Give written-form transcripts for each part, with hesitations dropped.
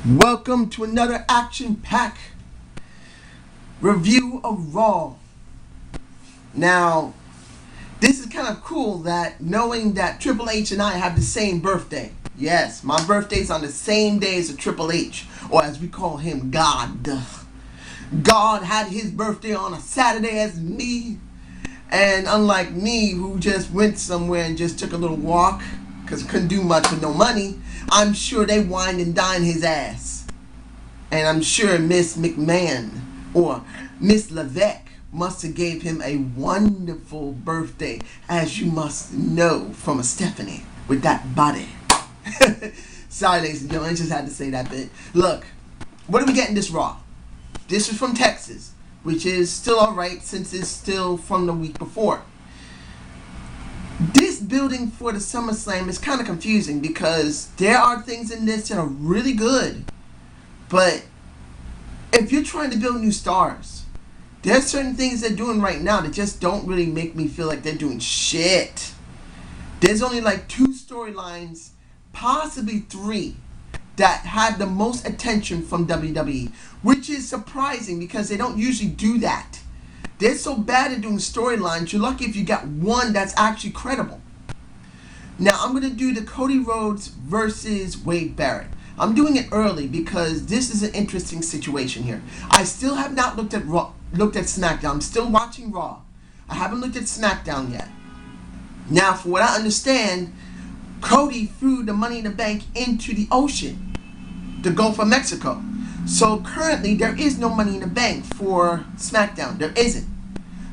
Welcome to another action-packed review of Raw. Now, this is kind of cool that knowing that Triple H and I have the same birthday. Yes, my birthday's on the same day as Triple H, or as we call him, God. God had his birthday on a Saturday as me, and unlike me, who just went somewhere and just took a little walk, because couldn't do much with no money, I'm sure they wined and dined his ass. And I'm sure Miss McMahon or Miss Levesque must have gave him a wonderful birthday, as you must know from a Stephanie with that body. Sorry, ladies and gentlemen, I just had to say that bit. Look, what are we getting this Raw? This is from Texas, which is still alright since it's still from the week before. This building for the SummerSlam is kind of confusing because there are things in this that are really good. But if you're trying to build new stars, there's certain things they're doing right now that just don't really make me feel like they're doing shit. There's only like 2 storylines, possibly 3, that had the most attention from WWE, which is surprising because they don't usually do that. They're so bad at doing storylines, you're lucky if you got one that's actually credible. Now, I'm going to do the Cody Rhodes versus Wade Barrett. I'm doing it early because this is an interesting situation here. I still have not looked at SmackDown. I'm still watching Raw. I haven't looked at SmackDown yet. Now, for what I understand, Cody threw the Money in the Bank into the ocean, the Gulf of Mexico. So currently, there is no Money in the Bank for SmackDown. There isn't.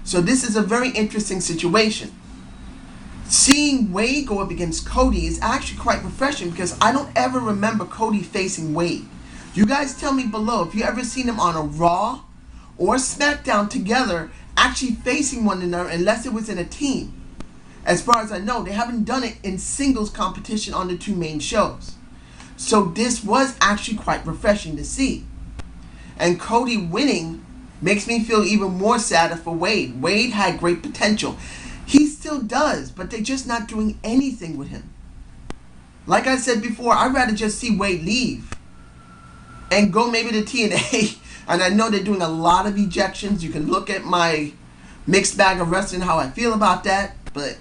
So this is a very interesting situation. Seeing Wade go up against Cody is actually quite refreshing because I don't ever remember Cody facing Wade. You guys tell me below if you ever seen them on a Raw or SmackDown together actually facing one another unless it was in a team. As far as I know, they haven't done it in singles competition on the 2 main shows. So this was actually quite refreshing to see. And Cody winning makes me feel even more sadder for Wade. Wade had great potential. He still does, but they're just not doing anything with him. Like I said before, I'd rather just see Wade leave and go maybe to TNA. And I know they're doing a lot of ejections. You can look at my mixed bag of wrestling, how I feel about that. But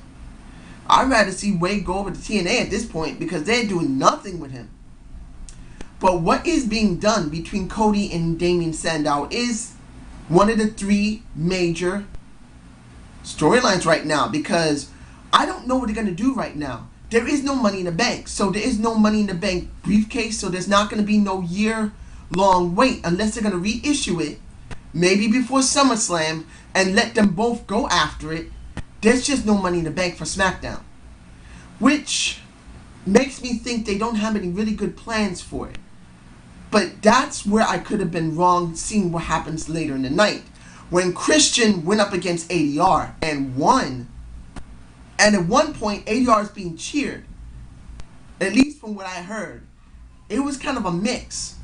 I'd rather see Wade go over to TNA at this point because they're doing nothing with him. But what is being done between Cody and Damien Sandow is one of the 3 major storylines right now, because I don't know what they're going to do right now. There is no Money in the Bank, so there is no Money in the Bank briefcase, so there's not going to be no year-long wait unless they're going to reissue it, maybe before SummerSlam, and let them both go after it. There's just no Money in the Bank for SmackDown, which makes me think they don't have any really good plans for it. But that's where I could have been wrong, seeing what happens later in the night. When Christian went up against ADR and won, and at one point ADR is being cheered, at least from what I heard, it was kind of a mix.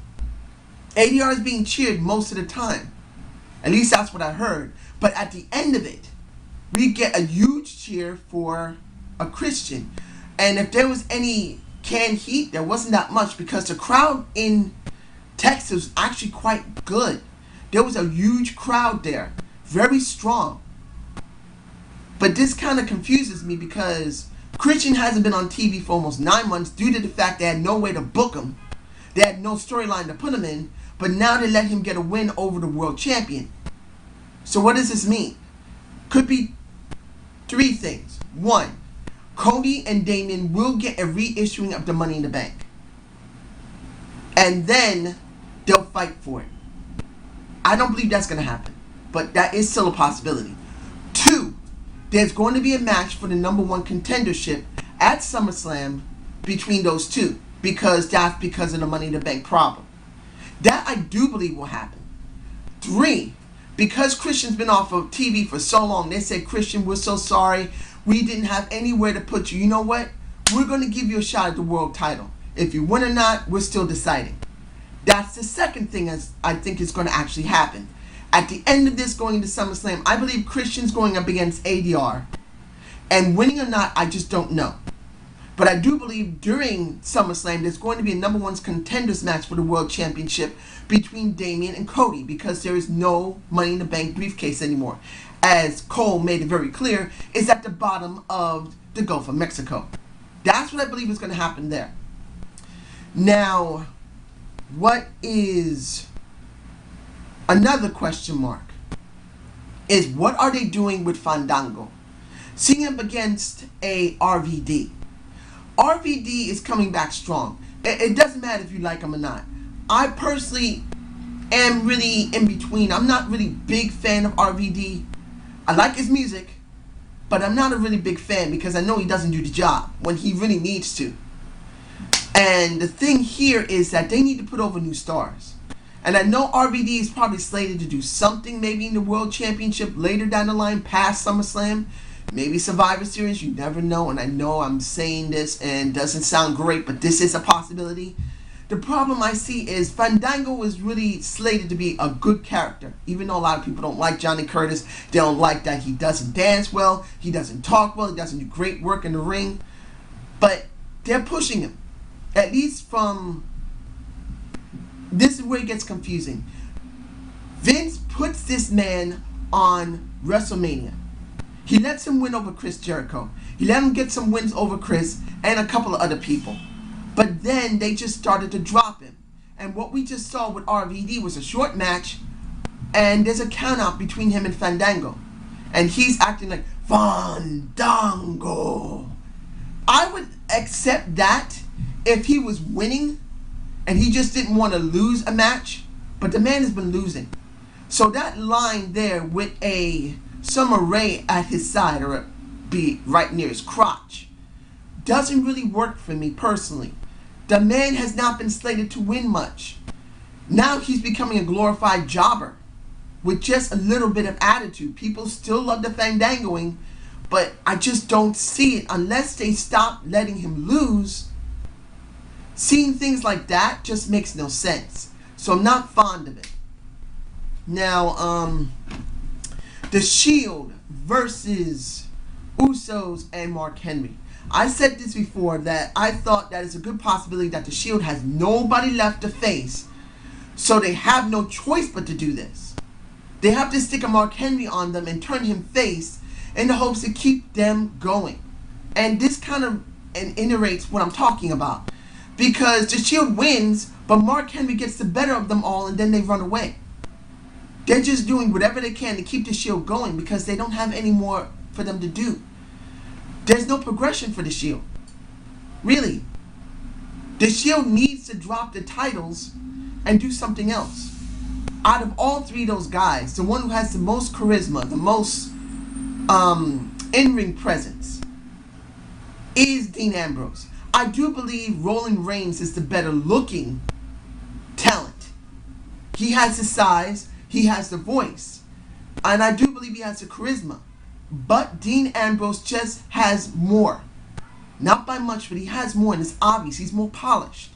ADR is being cheered most of the time. At least that's what I heard. But at the end of it, we get a huge cheer for a Christian. And if there was any canned heat, there wasn't that much because the crowd in Texas was actually quite good. There was a huge crowd there, very strong. But this kind of confuses me because Christian hasn't been on TV for almost 9 months due to the fact they had no way to book him. They had no storyline to put him in, but now they let him get a win over the world champion. So what does this mean? Could be 3 things. 1, Cody and Damien will get a reissuing of the Money in the Bank. And then they'll fight for it. I don't believe that's going to happen, but that is still a possibility. 2, there's going to be a match for the #1 contendership at SummerSlam between those 2, because that's because of the Money in the Bank problem. That I do believe will happen. 3, because Christian's been off of TV for so long, they said, Christian, we're so sorry. We didn't have anywhere to put you. You know what? We're going to give you a shot at the world title. If you win or not, we're still deciding. That's the second thing as I think is going to actually happen. At the end of this going into SummerSlam, I believe Christian's going up against ADR. And winning or not, I just don't know. But I do believe during SummerSlam there's going to be a number one contenders match for the World Championship between Damian and Cody, because there is no Money in the Bank briefcase anymore. As Cole made it very clear, it's at the bottom of the Gulf of Mexico. That's what I believe is going to happen there. Now, what is another question mark is, what are they doing with Fandango? Seeing him against a RVD. RVD is coming back strong. It doesn't matter if you like him or not. I personally am really in between. I'm not really big fan of RVD. I like his music, but I'm not a really big fan because I know he doesn't do the job when he really needs to. And the thing here is that they need to put over new stars. And I know RVD is probably slated to do something maybe in the World Championship later down the line past SummerSlam. Maybe Survivor Series, you never know. And I know I'm saying this and it doesn't sound great, but this is a possibility. The problem I see is Fandango is really slated to be a good character. Even though a lot of people don't like Johnny Curtis, they don't like that he doesn't dance well, he doesn't talk well, he doesn't do great work in the ring. But they're pushing him. At least from... This is where it gets confusing. Vince puts this man on WrestleMania. He lets him win over Chris Jericho. He let him get some wins over Chris and a couple of other people. But then they just started to drop him. And what we just saw with RVD was a short match, and there's a count out between him and Fandango. And he's acting like Fandango. I would accept that if he was winning and he just didn't want to lose a match, but the man has been losing. So that line there with a Summer Rae at his side, or be right near his crotch, doesn't really work for me personally. The man has not been slated to win much. Now he's becoming a glorified jobber with just a little bit of attitude. People still love the Fandangoing, but I just don't see it unless they stop letting him lose. Seeing things like that just makes no sense. So I'm not fond of it. Now, The Shield versus Usos and Mark Henry. I said this before, that I thought that it's a good possibility that The Shield has nobody left to face. So they have no choice but to do this. They have to stick a Mark Henry on them and turn him face in the hopes to keep them going. And this kind of iterates what I'm talking about. Because The Shield wins, but Mark Henry gets the better of them all and then they run away. They're just doing whatever they can to keep The Shield going because they don't have any more for them to do. There's no progression for The Shield. Really. The Shield needs to drop the titles and do something else. Out of all three of those guys, the one who has the most charisma, the most in-ring presence, is Dean Ambrose. I do believe Roman Reigns is the better looking talent. He has the size, he has the voice, and I do believe he has the charisma. But Dean Ambrose just has more. Not by much, but he has more, and it's obvious. He's more polished.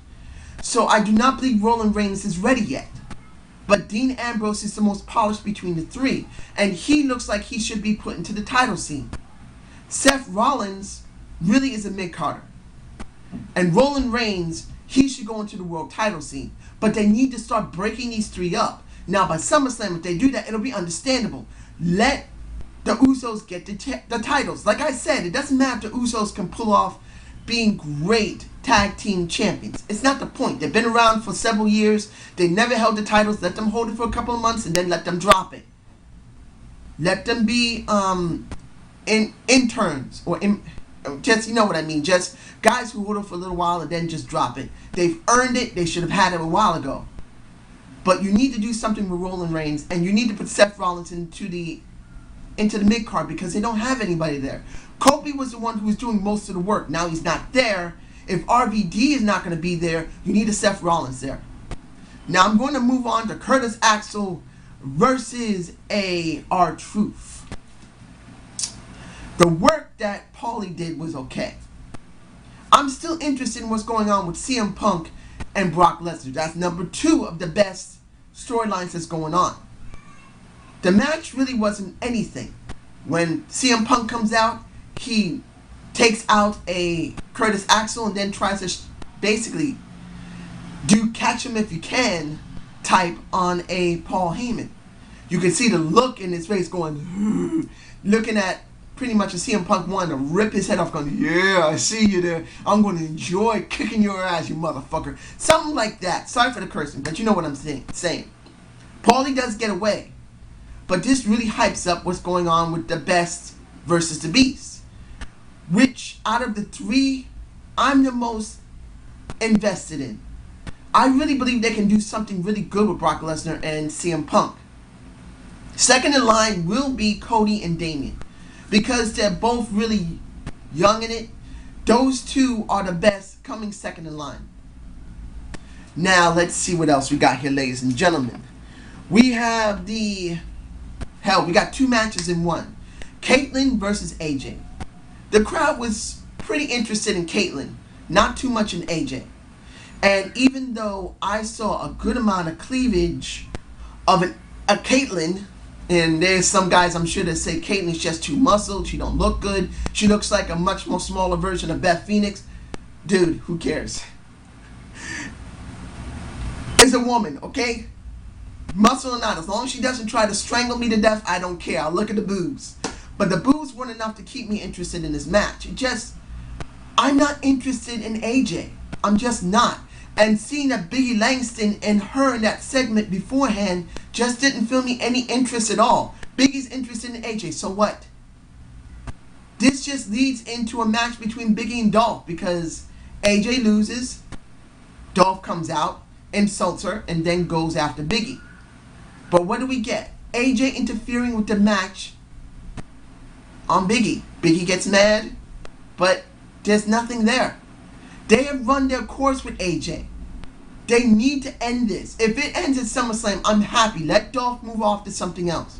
So I do not believe Roman Reigns is ready yet. But Dean Ambrose is the most polished between the three, and he looks like he should be put into the title scene. Seth Rollins really is a mid-carder. And Roman Reigns, he should go into the world title scene. But they need to start breaking these three up. Now, by SummerSlam, if they do that, it'll be understandable. Let the Usos get the titles. Like I said, it doesn't matter if the Usos can pull off being great tag team champions. It's not the point. They've been around for several years. They never held the titles. Let them hold it for a couple of months and then let them drop it. Let them be interns or just, you know what I mean, just guys who hold it for a little while and then just drop it. They've earned it. They should have had it a while ago. But you need to do something with Roman Reigns, and you need to put Seth Rollins into the mid-card because they don't have anybody there. Kofi was the one who was doing most of the work. Now he's not there. If RVD is not going to be there, you need a Seth Rollins there. Now I'm going to move on to Curtis Axel versus R-Truth. The work that Paulie did was okay. I'm still interested in what's going on with CM Punk and Brock Lesnar. That's number 2 of the best storylines that's going on. The match really wasn't anything. When CM Punk comes out, he takes out a Curtis Axel and then tries to basically do catch him if you can type on a Paul Heyman. You can see the look in his face going, looking at pretty much a CM Punk wanting to rip his head off, going, yeah, I see you there. I'm going to enjoy kicking your ass, you motherfucker. Something like that. Sorry for the cursing, but you know what I'm saying. Paulie does get away. But this really hypes up what's going on with the Best versus the Beast. Which, out of the three, I'm the most invested in. I really believe they can do something really good with Brock Lesnar and CM Punk. Second in line will be Cody and Damian. Because they're both really young in it, those two are the best coming second in line. Now, let's see what else we got here, ladies and gentlemen. We have we got two matches in one. Caitlyn versus AJ. The crowd was pretty interested in Caitlyn, not too much in AJ. And even though I saw a good amount of cleavage of a Caitlyn, and there's some guys I'm sure that say Caitlyn's just too muscled, she don't look good, she looks like a much more smaller version of Beth Phoenix. Dude, who cares? It's a woman, okay? Muscle or not, as long as she doesn't try to strangle me to death, I don't care. I'll look at the boobs. But the boobs weren't enough to keep me interested in this match. I'm not interested in AJ. I'm just not. And seeing that Biggie Langston and her in that segment beforehand just didn't feel me any interest at all. Biggie's interested in AJ, so what? This just leads into a match between Biggie and Dolph because AJ loses, Dolph comes out, insults her, and then goes after Biggie. But what do we get? AJ interfering with the match on Biggie. Biggie gets mad, but there's nothing there. They have run their course with AJ. They need to end this. If it ends at SummerSlam, I'm happy. Let Dolph move off to something else.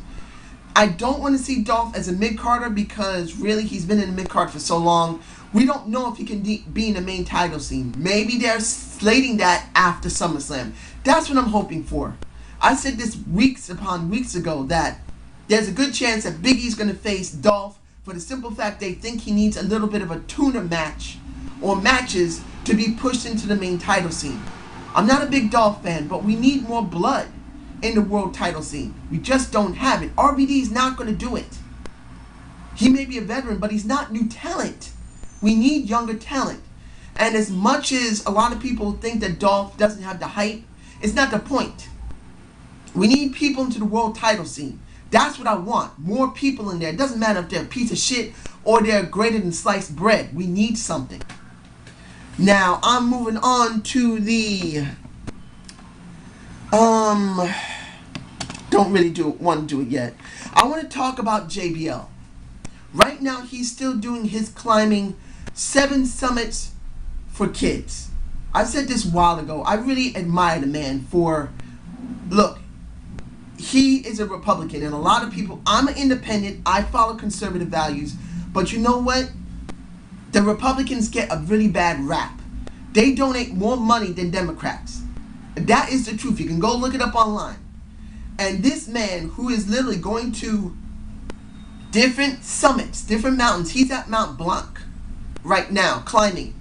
I don't want to see Dolph as a mid-carder because really he's been in the mid-card for so long. We don't know if he can be in the main title scene. Maybe they're slating that after SummerSlam. That's what I'm hoping for. I said this weeks upon weeks ago that there's a good chance that Big E's going to face Dolph for the simple fact they think he needs a little bit of a tuner match or matches to be pushed into the main title scene. I'm not a big Dolph fan, but we need more blood in the world title scene. We just don't have it. RVD is not going to do it. He may be a veteran, but he's not new talent. We need younger talent. And as much as a lot of people think that Dolph doesn't have the hype, it's not the point. We need people into the world title scene. That's what I want. More people in there. It doesn't matter if they're a piece of shit or they're greater than sliced bread. We need something. Now, I'm moving on to the... don't really want to do it yet. I want to talk about JBL. Right now, he's still doing his climbing 7 summits for kids. I said this a while ago. I really admire the man for... Look, he is a Republican, and a lot of people... I'm an independent. I follow conservative values. But you know what? The Republicans get a really bad rap. They donate more money than Democrats. That is the truth. You can go look it up online. And this man, who is literally going to different summits, different mountains. He's at Mount Blanc right now, climbing.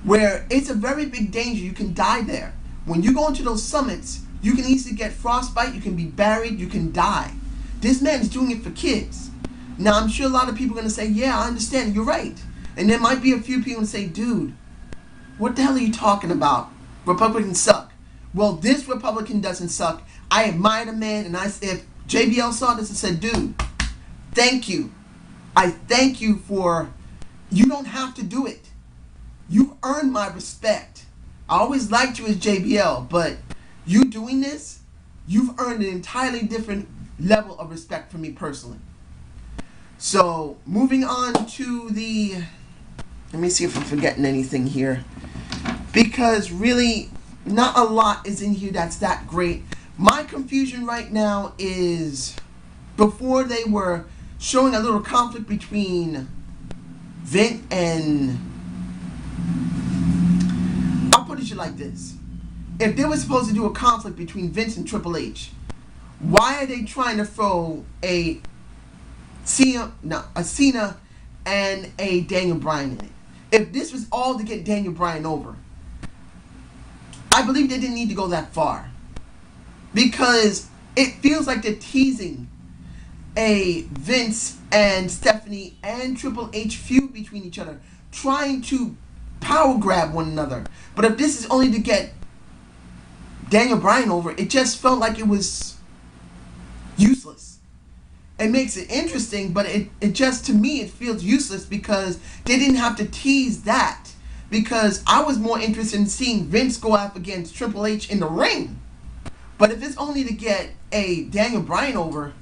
Where it's a very big danger. You can die there. When you go into those summits, you can easily get frostbite. You can be buried. You can die. This man is doing it for kids. Now, I'm sure a lot of people are going to say, yeah, I understand. You're right. And there might be a few people who say, dude, what the hell are you talking about? Republicans suck. Well, this Republican doesn't suck. I admire the man, and if JBL saw this and said, dude, thank you. I thank you for, you don't have to do it. You've earned my respect. I always liked you as JBL, but you doing this, you've earned an entirely different level of respect for me personally. So, moving on to the... Let me see if I'm forgetting anything here. Because really, not a lot is in here that's that great. My confusion right now is... Before they were showing a little conflict between Vince and... I'll put it like this. If they were supposed to do a conflict between Vince and Triple H, why are they trying to throw a Cena and a Daniel Bryan in it. If this was all to get Daniel Bryan over, I believe they didn't need to go that far. Because it feels like they're teasing a Vince and Stephanie and Triple H feud between each other, trying to power grab one another. But if this is only to get Daniel Bryan over, it just felt like it was useless. It makes it interesting, but it just, to me, it feels useless because they didn't have to tease that. Because I was more interested in seeing Vince go up against Triple H in the ring. But if it's only to get a Daniel Bryan over,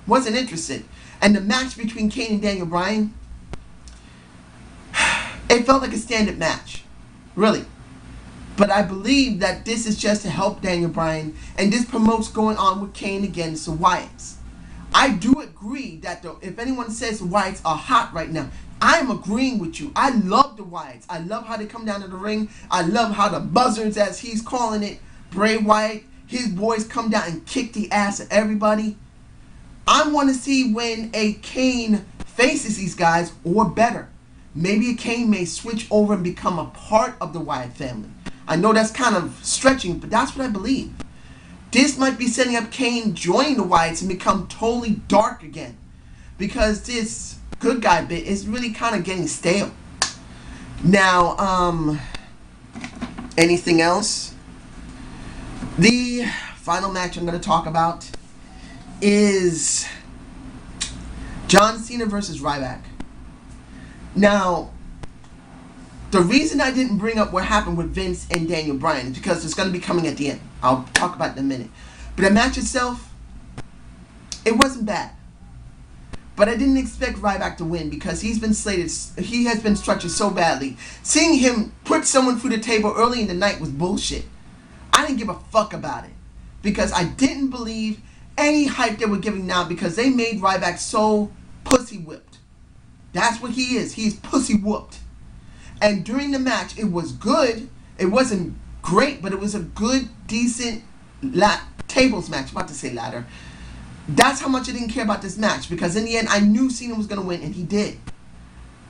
wasn't interested. And the match between Kane and Daniel Bryan, it felt like a stand-up match. Really. But I believe that this is just to help Daniel Bryan, and this promotes going on with Kane against the Wyatts. I do agree that if anyone says the Wyatts are hot right now, I'm agreeing with you. I love the Wyatts. I love how they come down to the ring. I love how the buzzards, as he's calling it, Bray Wyatt, his boys come down and kick the ass of everybody. I want to see when a Kane faces these guys, or better, maybe a Kane may switch over and become a part of the Wyatt family. I know that's kind of stretching, but that's what I believe. This might be setting up Kane joining the Wyatts and become totally dark again. Because this good guy bit is really kind of getting stale. Now, anything else? The final match I'm going to talk about is John Cena versus Ryback. Now, the reason I didn't bring up what happened with Vince and Daniel Bryan is because it's going to be coming at the end. I'll talk about it in a minute. But the match itself, it wasn't bad. But I didn't expect Ryback to win because he has been structured so badly. Seeing him put someone through the table early in the night was bullshit. I didn't give a fuck about it. Because I didn't believe any hype they were giving now because they made Ryback so pussy whipped. That's what he is. He's pussy whooped. And during the match, it was good. It wasn't great, but it was a good, decent tables match. I'm about to say ladder. That's how much I didn't care about this match. Because in the end, I knew Cena was going to win, and he did.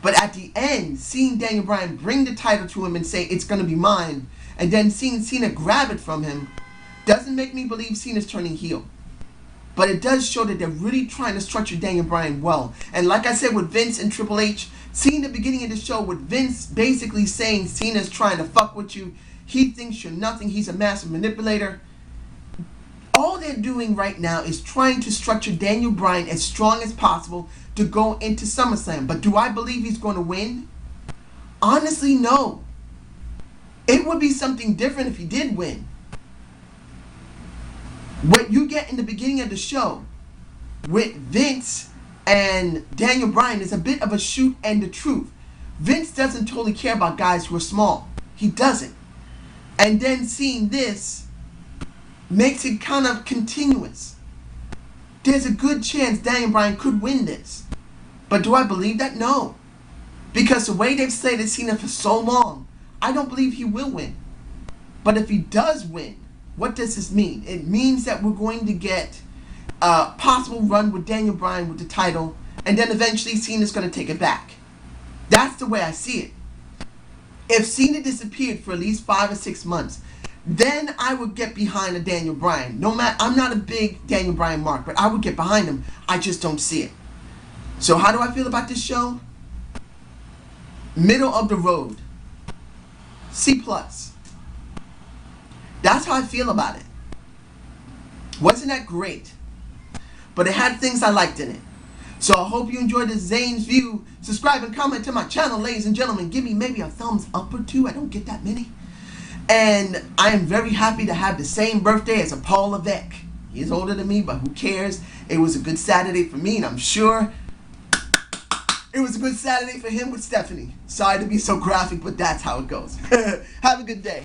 But at the end, seeing Daniel Bryan bring the title to him and say, it's going to be mine, and then seeing Cena grab it from him, doesn't make me believe Cena's turning heel. But it does show that they're really trying to structure Daniel Bryan well. And like I said with Vince and Triple H, seeing the beginning of the show with Vince basically saying Cena's trying to fuck with you. He thinks you're nothing. He's a massive manipulator. All they're doing right now is trying to structure Daniel Bryan as strong as possible to go into SummerSlam. But do I believe he's going to win? Honestly, no. It would be something different if he did win. What you get in the beginning of the show with Vince and Daniel Bryan is a bit of a shoot and the truth. Vince doesn't totally care about guys who are small. He doesn't. And then seeing this makes it kind of continuous. There's a good chance Daniel Bryan could win this. But do I believe that? No. Because the way they've slated Cena for so long, I don't believe he will win. But if he does win, what does this mean? It means that we're going to get a possible run with Daniel Bryan with the title, and then eventually Cena's going to take it back. That's the way I see it. If Cena disappeared for at least 5 or 6 months, then I would get behind a Daniel Bryan. No matter, I'm not a big Daniel Bryan mark, but I would get behind him. I just don't see it. So how do I feel about this show? Middle of the road. C+. That's how I feel about it. Wasn't that great? But it had things I liked in it. So I hope you enjoyed this Zane's View. Subscribe and comment to my channel, ladies and gentlemen. Give me maybe a thumbs up or two. I don't get that many. And I am very happy to have the same birthday as a Paul Levesque. He is older than me, but who cares? It was a good Saturday for me, and I'm sure it was a good Saturday for him with Stephanie. Sorry to be so graphic, but that's how it goes. Have a good day.